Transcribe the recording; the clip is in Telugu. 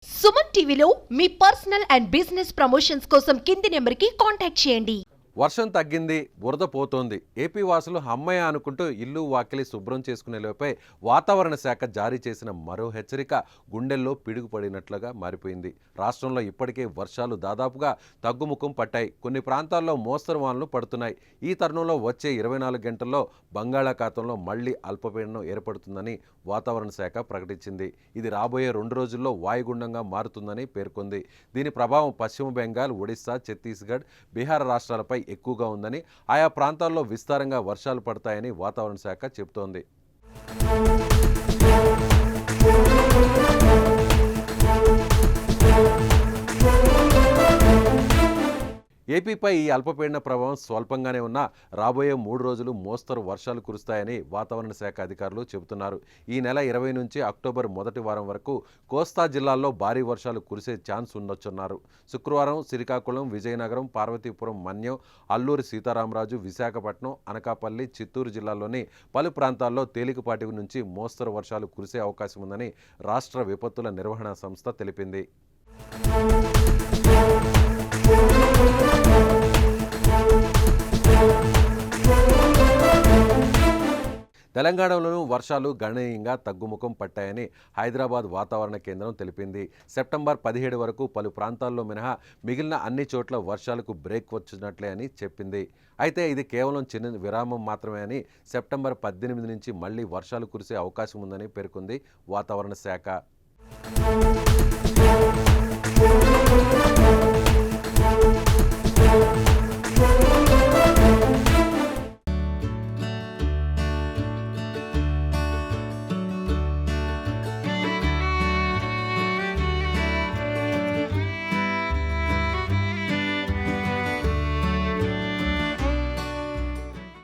సుమన్ టీవీలో మీ పర్సనల్ అండ్ బిజినెస్ ప్రమోషన్స్ కోసం కింది నెంబర్కి కాంటాక్ట్ చేయండి. వర్షం తగ్గింది, బురద పోతోంది. ఏపీ వాసులు హమ్మయ్య అనుకుంటూ ఇల్లు వాకిలి శుభ్రం చేసుకునే లోపే వాతావరణ శాఖ జారీ చేసిన మరో హెచ్చరిక గుండెల్లో పిడుగుపడినట్లుగా మారిపోయింది. రాష్ట్రంలో ఇప్పటికే వర్షాలు దాదాపుగా తగ్గుముఖం పట్టాయి. కొన్ని ప్రాంతాల్లో మోస్తరు వానలు పడుతున్నాయి. ఈ తరుణంలో వచ్చే 24 గంటల్లో బంగాళాఖాతంలో మళ్లీ అల్పపీడనం ఏర్పడుతుందని వాతావరణ శాఖ ప్రకటించింది. ఇది రాబోయే 2 రోజుల్లో వాయుగుండంగా మారుతుందని పేర్కొంది. దీని ప్రభావం పశ్చిమ బెంగాల్, ఒడిశా, ఛత్తీస్గఢ్, బీహార్ రాష్ట్రాలపై ఎక్కువగా ఉందని, ఆయా ప్రాంతాల్లో విస్తారంగా వర్షాలు పడతాయని వాతావరణ శాఖ చెబుతోంది. ఏపీపై ఈ అల్పపీడన ప్రభావం స్వల్పంగానే ఉన్నా రాబోయే 3 రోజులు మోస్తరు వర్షాలు కురుస్తాయని వాతావరణ శాఖ అధికారులు చెబుతున్నారు. ఈ నెల 20 నుంచి అక్టోబర్ మొదటి వారం వరకు కోస్తా జిల్లాల్లో భారీ వర్షాలు కురిసే ఛాన్స్ ఉండొచ్చన్నారు. శుక్రవారం శ్రీకాకుళం, విజయనగరం, పార్వతీపురం, మన్యం, అల్లూరి సీతారామరాజు, విశాఖపట్నం, అనకాపల్లి, చిత్తూరు జిల్లాల్లోని పలు ప్రాంతాల్లో తేలికపాటి నుంచి మోస్తరు వర్షాలు కురిసే అవకాశం ఉందని రాష్ట్ర విపత్తుల నిర్వహణ సంస్థ తెలిపింది. తెలంగాణలోనూ వర్షాలు గణనీయంగా తగ్గుముఖం పట్టాయని హైదరాబాద్ వాతావరణ కేంద్రం తెలిపింది. సెప్టెంబర్ 17 వరకు పలు ప్రాంతాల్లో మినహా మిగిలిన అన్ని చోట్ల వర్షాలకు బ్రేక్ వచ్చినట్లే అని చెప్పింది. అయితే ఇది కేవలం చిన్న విరామం మాత్రమే అని, సెప్టెంబర్ 18 నుంచి మళ్లీ వర్షాలు కురిసే అవకాశం ఉందని పేర్కొంది వాతావరణ శాఖ.